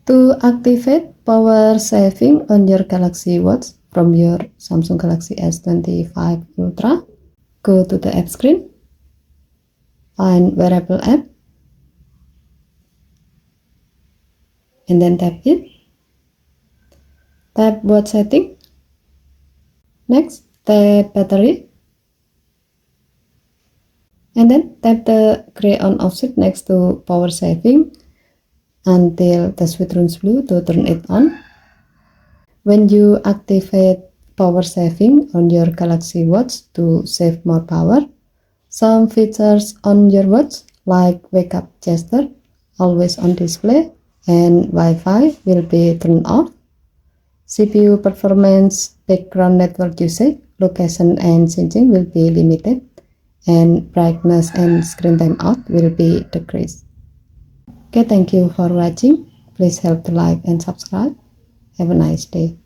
To activate power saving on your Galaxy Watch from your Samsung Galaxy S25 Ultra, go to the app screen, find wearable app, and then tap it. Tap watch setting. Next, tap battery. And then tap the gray on off switch next to power saving until the switch turns blue to turn it on. When you activate power saving on your Galaxy Watch to save more power, some features on your watch like wake up gesture, always on display, and Wi-Fi will be turned off. CPU performance, background network usage, location and syncing will be limited, and brightness and screen time out will be decreased. Okay, thank you for watching. Please help to like and subscribe. Have a nice day.